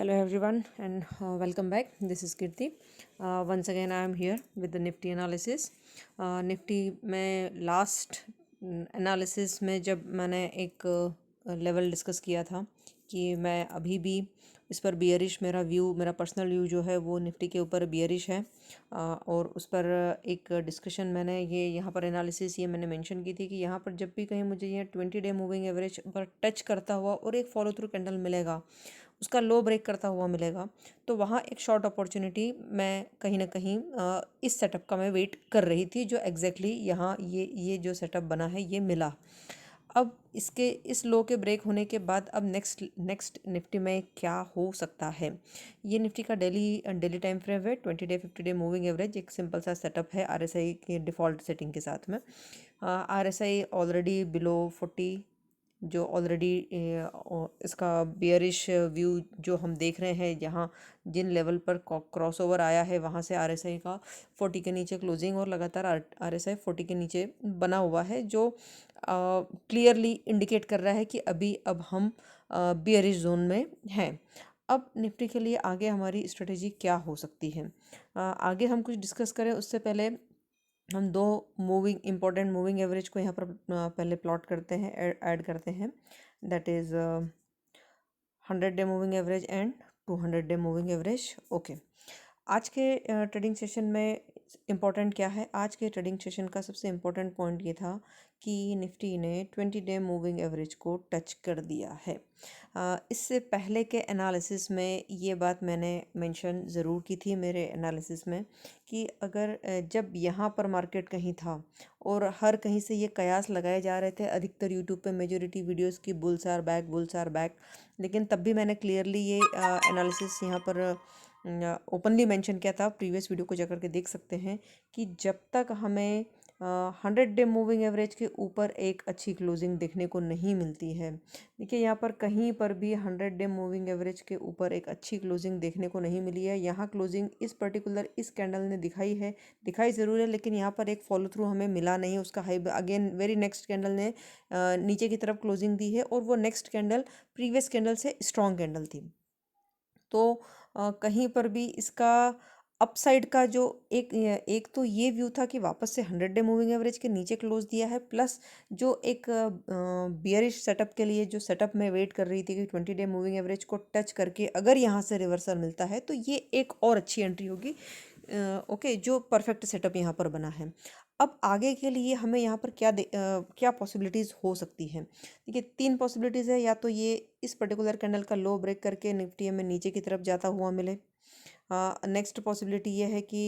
Hello everyone and welcome back. This is Kirti. Once again I am here with the Nifty analysis. Nifty में last analysis में जब मैंने एक level discuss किया था कि मैं अभी भी इस पर बियरिश मेरा पर्सनल व्यू जो है वो निफ्टी के ऊपर बियरिश है। और उस पर एक डिस्कशन मैंने ये यहाँ पर एनालिसिस ये मैंने मेंशन की थी कि यहाँ पर जब भी कहीं मुझे ये 20 डे मूविंग एवरेज पर टच करता हुआ और एक फॉलो थ्रू कैंडल मिलेगा, उसका लो ब्रेक करता हुआ मिलेगा, तो वहाँ एक शॉर्ट अपॉर्चुनिटी मैं कहीं ना कहीं इस सेटअप का मैं वेट कर रही थी, जो एग्जैक्टली यहाँ ये जो सेटअप बना है ये मिला। अब इसके इस लो के ब्रेक होने के बाद अब नेक्स्ट नेक्स्ट निफ्टी में क्या हो सकता है। ये निफ्टी का डेली टाइम फ्रेम है 20 डे 50 डे मूविंग एवरेज। एक सिंपल सा सेटअप है आरएसआई के डिफ़ॉल्ट सेटिंग के साथ में। आरएसआई ऑलरेडी बिलो 40, जो ऑलरेडी इसका बियरिश व्यू जो हम देख रहे हैं, यहाँ जिन लेवल पर क्रॉसओवर आया है वहाँ से आरएसआई का 40 के नीचे क्लोजिंग और लगातार आरएसआई 40 के नीचे बना हुआ है, जो क्लियरली इंडिकेट कर रहा है कि अब हम बियरिश जोन में हैं। अब निफ्टी के लिए आगे हमारी स्ट्रेटेजी क्या हो सकती है, आगे हम कुछ डिस्कस करें उससे पहले हम दो इम्पोर्टेंट मूविंग एवरेज को यहाँ पर पहले प्लॉट करते हैं, ऐड करते हैं। That is 100 day moving average and 200 day moving average. Okay, आज के ट्रेडिंग सेशन में इम्पॉर्टेंट क्या है, आज के ट्रेडिंग सेशन का सबसे इम्पॉर्टेंट पॉइंट ये था कि निफ्टी ने 20 डे मूविंग एवरेज को टच कर दिया है। इससे पहले के एनालिसिस में ये बात मैंने मेंशन ज़रूर की थी मेरे एनालिसिस में कि अगर जब यहाँ पर मार्केट कहीं था और हर कहीं से ये कयास लगाए जा रहे थे, अधिकतर यूट्यूब पे मेजॉरिटी वीडियोस की बुल्स आर बैक, लेकिन तब भी मैंने क्लियरली ये एनालिसिस यहाँ पर ओपनली मेंशन किया था। प्रीवियस वीडियो को जाकर के देख सकते हैं कि जब तक हमें 100 डे मूविंग एवरेज के ऊपर एक अच्छी क्लोजिंग देखने को नहीं मिलती है, देखिए यहाँ पर कहीं पर भी 100 डे मूविंग एवरेज के ऊपर एक अच्छी क्लोजिंग देखने को नहीं मिली है। यहाँ क्लोजिंग इस कैंडल ने दिखाई ज़रूर है, लेकिन यहाँ पर एक फॉलो थ्रू हमें मिला नहीं। उसका high again very next candle ने नीचे की तरफ क्लोजिंग दी है और वो नेक्स्ट कैंडल प्रीवियस कैंडल से स्ट्रॉन्ग कैंडल थी। तो कहीं पर भी इसका अपसाइड का जो एक तो ये व्यू था कि वापस से 100 डे मूविंग एवरेज के नीचे क्लोज दिया है, प्लस जो एक बियरिश सेटअप के लिए जो सेटअप में वेट कर रही थी कि 20 डे मूविंग एवरेज को टच करके अगर यहाँ से रिवर्सल मिलता है तो ये एक और अच्छी एंट्री होगी। ओके, जो परफेक्ट सेटअप यहाँ पर बना है। अब आगे के लिए हमें यहाँ पर क्या पॉसिबिलिटीज़ हो सकती हैं। देखिए, तीन पॉसिबिलिटीज़ है। या तो ये इस पर्टिकुलर कैंडल का लो ब्रेक करके निफ्टी हमें नीचे की तरफ जाता हुआ मिले। नेक्स्ट पॉसिबिलिटी ये है कि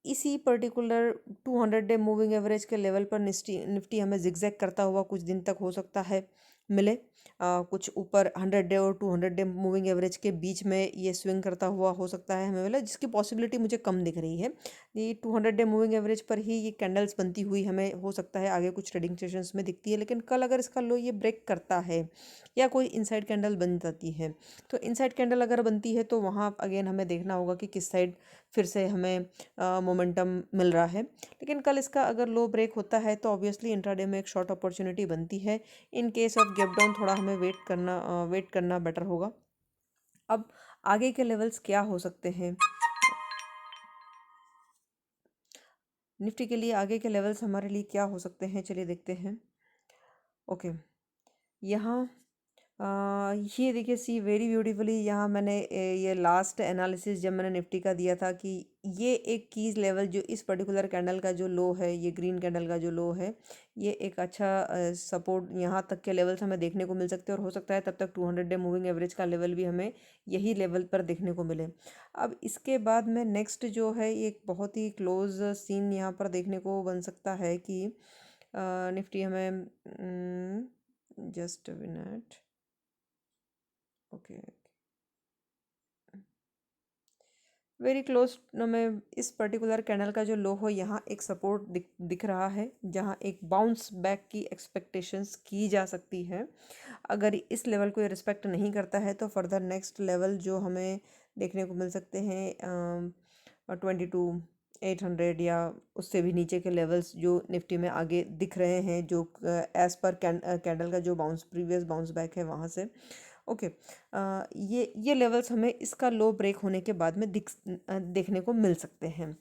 इसी पर्टिकुलर 200 डे मूविंग एवरेज के लेवल पर निफ्टी हमें जिगजैग करता हुआ कुछ दिन तक हो सकता है मिले। कुछ ऊपर 100 डे और 200 डे मूविंग एवरेज के बीच में ये स्विंग करता हुआ हो सकता है हमें मिले, जिसकी पॉसिबिलिटी मुझे कम दिख रही है। ये 200 डे मूविंग एवरेज पर ही ये कैंडल्स बनती हुई हमें हो सकता है आगे कुछ ट्रेडिंग सेशंस में दिखती है, लेकिन कल अगर इसका लो ये ब्रेक करता है या कोई इनसाइड कैंडल बन जाती है, तो इनसाइड कैंडल अगर बनती है तो वहाँ अगेन हमें देखना होगा कि किस साइड फिर से हमें मोमेंटम मिल रहा है। लेकिन कल इसका अगर लो ब्रेक होता है तो ऑब्वियसली इंट्राडे में एक शॉर्ट अपॉर्चुनिटी बनती है। In case of gap down थोड़ा हमें वेट करना बेटर होगा। अब आगे के लेवल्स क्या हो सकते हैं निफ्टी के लिए, आगे के लेवल्स हमारे लिए क्या हो सकते हैं, चलिए देखते हैं। ओके, यहाँ ये देखिए, सी वेरी ब्यूटीफुली यहाँ मैंने ये लास्ट एनालिसिस जब मैंने निफ्टी का दिया था कि ये एक कीज लेवल जो इस पर्टिकुलर कैंडल का जो लो है, ये ग्रीन कैंडल का जो लो है, ये एक अच्छा सपोर्ट यहाँ तक के लेवल्स हमें देखने को मिल सकते हैं और हो सकता है तब तक 200 डे मूविंग एवरेज का लेवल भी हमें यही लेवल पर देखने को मिले। अब इसके बाद में नेक्स्ट जो है एक बहुत ही क्लोज सीन यहाँ पर देखने को बन सकता है कि निफ्टी हमें just minute. Okay, very close में इस पर्टिकुलर कैंडल का जो लो हो, यहाँ एक सपोर्ट दिख रहा है जहाँ एक बाउंस बैक की एक्सपेक्टेशंस की जा सकती है। अगर इस लेवल को ये रिस्पेक्ट नहीं करता है तो फर्दर नेक्स्ट लेवल जो हमें देखने को मिल सकते हैं 22,800 या उससे भी नीचे के लेवल्स जो निफ्टी में आगे दिख रहे हैं, जो एज़ पर कैंडल का जो प्रीवियस बाउंस बैक है वहाँ से। ओके, ये लेवल्स हमें इसका लो ब्रेक होने के बाद में देखने को मिल सकते हैं।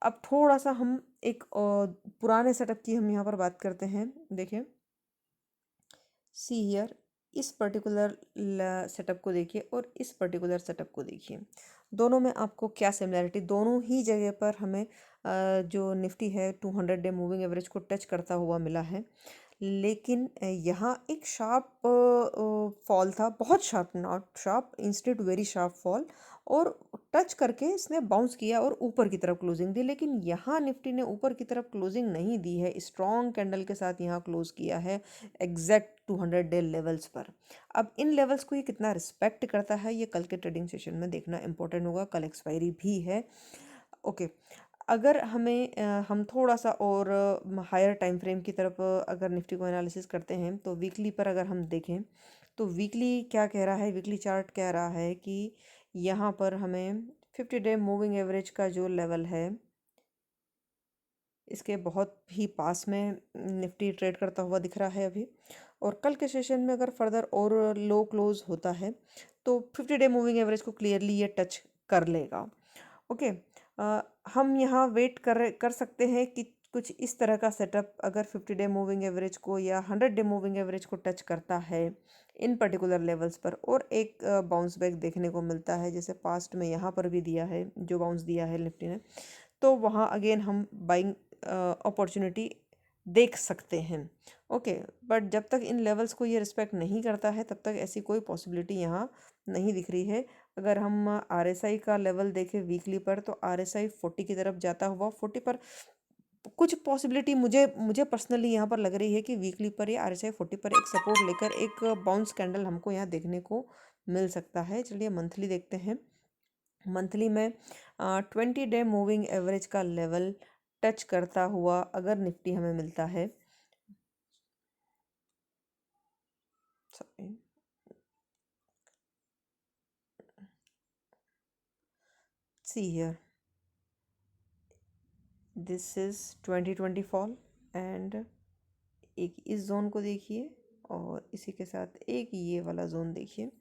अब थोड़ा सा हम एक पुराने सेटअप की हम यहाँ पर बात करते हैं। देखिए, सी हियर, इस पर्टिकुलर सेटअप को देखिए और इस पर्टिकुलर सेटअप को देखिए, दोनों में आपको क्या सिमिलैरिटी, दोनों ही जगह पर हमें जो निफ्टी है 200 डे मूविंग एवरेज को टच करता हुआ मिला है। लेकिन यहाँ एक शार्प फॉल था, बहुत sharp, not sharp, instead very sharp fall, और टच करके इसने बाउंस किया और ऊपर की तरफ क्लोजिंग दी। लेकिन यहाँ निफ्टी ने ऊपर की तरफ क्लोजिंग नहीं दी है, स्ट्रॉन्ग कैंडल के साथ यहाँ क्लोज किया है एग्जैक्ट 200 डे लेवल्स पर। अब इन लेवल्स को ये कितना रिस्पेक्ट करता है, ये कल के ट्रेडिंग सेशन में देखना इंपॉर्टेंट होगा। कल एक्सपायरी भी है। ओके, अगर हम थोड़ा सा और हायर टाइम फ्रेम की तरफ अगर निफ्टी को एनालिसिस करते हैं, तो वीकली पर अगर हम देखें तो वीकली क्या कह रहा है, वीकली चार्ट कह रहा है कि यहाँ पर हमें 50 डे मूविंग एवरेज का जो लेवल है, इसके बहुत ही पास में निफ्टी ट्रेड करता हुआ दिख रहा है अभी। और कल के सेशन में अगर फर्दर और लो क्लोज होता है तो 50 डे मूविंग एवरेज को क्लियरली ये टच कर लेगा। ओके, हम यहाँ वेट कर सकते हैं कि कुछ इस तरह का सेटअप अगर 50 डे मूविंग एवरेज को या 100 डे मूविंग एवरेज को टच करता है इन पर्टिकुलर लेवल्स पर, और एक बाउंस बैक देखने को मिलता है, जैसे पास्ट में यहाँ पर भी दिया है, जो बाउंस दिया है निफ्टी ने, तो वहाँ अगेन हम बाइंग अपॉर्चुनिटी देख सकते हैं। ओके, बट जब तक इन लेवल्स को ये रिस्पेक्ट नहीं करता है तब तक ऐसी कोई पॉसिबिलिटी यहाँ नहीं दिख रही है। अगर हम आरएसआई का लेवल देखें वीकली पर, तो आरएसआई 40 की तरफ जाता हुआ 40 पर कुछ पॉसिबिलिटी मुझे मुझे पर्सनली यहाँ पर लग रही है कि वीकली पर ये आरएसआई 40 पर एक सपोर्ट लेकर एक बाउंस कैंडल हमको यहाँ देखने को मिल सकता है। चलिए मंथली देखते हैं। मंथली में 20 डे मूविंग एवरेज का लेवल टच करता हुआ अगर निफ्टी हमें मिलता है, sorry, see here, this is 2020 fall, and एक इस जोन को देखिए और इसी के साथ एक ये वाला जोन देखिए।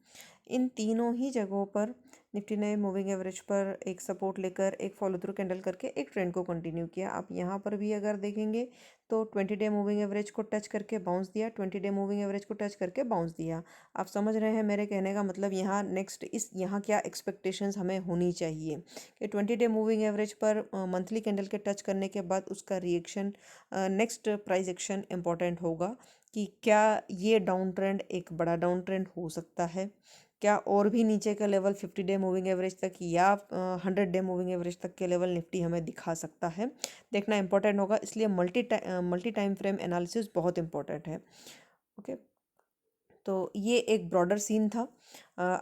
इन तीनों ही जगहों पर निफ्टी ने मूविंग एवरेज पर एक सपोर्ट लेकर एक फॉलो थ्रू कैंडल करके एक ट्रेंड को कंटिन्यू किया। आप यहाँ पर भी अगर देखेंगे तो 20 डे मूविंग एवरेज को टच करके बाउंस दिया, 20 डे मूविंग एवरेज को टच करके बाउंस दिया। आप समझ रहे हैं मेरे कहने का मतलब, यहाँ नेक्स्ट यहाँ क्या एक्सपेक्टेशंस हमें होनी चाहिए कि 20 डे मूविंग एवरेज पर मंथली कैंडल के टच करने के बाद उसका reaction, next price action important होगा कि क्या ये डाउन ट्रेंड एक बड़ा डाउन ट्रेंड हो सकता है, क्या और भी नीचे का लेवल 50 डे मूविंग एवरेज तक या 100 डे मूविंग एवरेज तक के लेवल निफ्टी हमें दिखा सकता है, देखना इंपॉर्टेंट होगा। इसलिए मल्टी टाइम फ्रेम एनालिसिस बहुत इंपॉर्टेंट है। ओके, तो ये एक ब्रॉडर सीन था।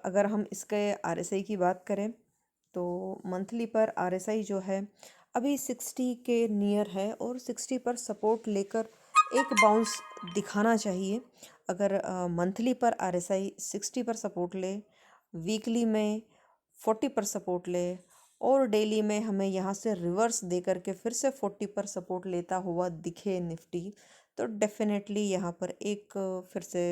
अगर हम इसके आरएसआई की बात करें तो मंथली पर आरएसआई जो है अभी 60 के नियर है और 60 पर सपोर्ट लेकर एक बाउंस दिखाना चाहिए। अगर मंथली पर आरएसआई 60 पर सपोर्ट ले, वीकली में 40 पर सपोर्ट ले, और डेली में हमें यहाँ से रिवर्स दे करके फिर से 40 पर सपोर्ट लेता हुआ दिखे निफ्टी, तो डेफिनेटली यहाँ पर एक फिर से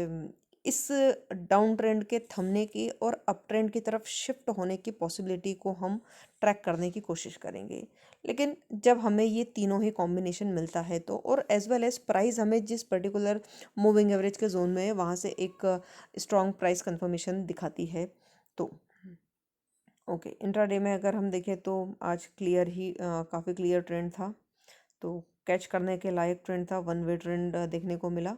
इस डाउन ट्रेंड के थमने की और अप ट्रेंड की तरफ शिफ्ट होने की पॉसिबिलिटी को हम ट्रैक करने की कोशिश करेंगे। लेकिन जब हमें ये तीनों ही कॉम्बिनेशन मिलता है तो, और एज वेल एज प्राइस हमें जिस पर्टिकुलर मूविंग एवरेज के जोन में है वहाँ से एक स्ट्रॉन्ग प्राइस कंफर्मेशन दिखाती है, तो ओके। इंट्राडे में अगर हम देखें तो आज क्लियर ही काफ़ी क्लियर ट्रेंड था, तो कैच करने के लायक ट्रेंड था, वन वे ट्रेंड देखने को मिला।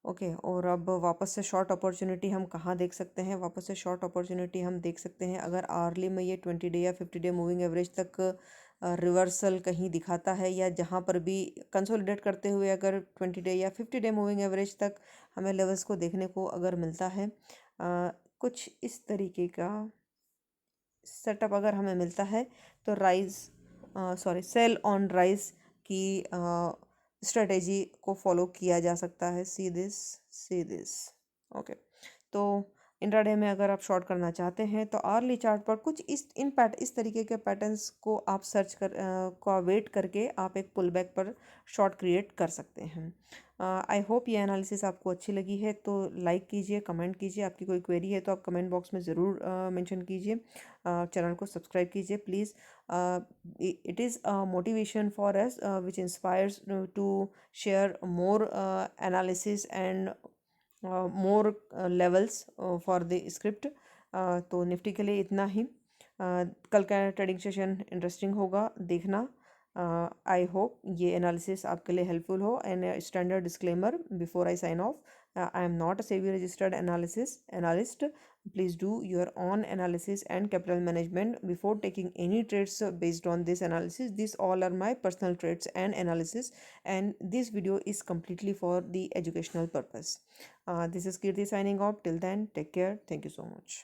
ओके, और अब वापस से शॉर्ट अपॉर्चुनिटी हम कहाँ देख सकते हैं, वापस से शॉर्ट अपॉर्चुनिटी हम देख सकते हैं अगर आर्ली में ये 20 डे या 50 डे मूविंग एवरेज तक रिवर्सल कहीं दिखाता है, या जहाँ पर भी कंसोलिडेट करते हुए अगर 20 डे या 50 डे मूविंग एवरेज तक हमें लेवल्स को देखने को अगर मिलता है, कुछ इस तरीके का सेटअप अगर हमें मिलता है, तो सेल ऑन राइज की स्ट्रेटेजी को फॉलो किया जा सकता है। See this, okay. तो इंट्राडे में अगर आप शॉर्ट करना चाहते हैं तो आर्ली चार्ट पर कुछ इस तरीके के पैटर्न्स को आप सर्च कर को वेट करके आप एक पुल बैक पर शॉर्ट क्रिएट कर सकते हैं। आई होप ये एनालिसिस आपको अच्छी लगी है, तो लाइक कीजिए, कमेंट कीजिए। आपकी कोई क्वेरी है तो आप कमेंट बॉक्स में ज़रूर मेंशन कीजिए। चैनल को सब्सक्राइब कीजिए please. It is motivation for us which inspires to share more analysis and more levels for the script. तो निफ्टी के लिए इतना ही। कल का ट्रेडिंग सेशन इंटरेस्टिंग होगा, देखना। आई होप ये एनालिसिस आपके लिए हेल्पफुल हो। And standard disclaimer before I sign off, I am not a SEBI registered analyst. Please do your own analysis and capital management before taking any trades based on this analysis. These all are my personal trades and analysis, and this video is completely for the educational purpose. This is Kirti signing off. Till then, take care. Thank you so much.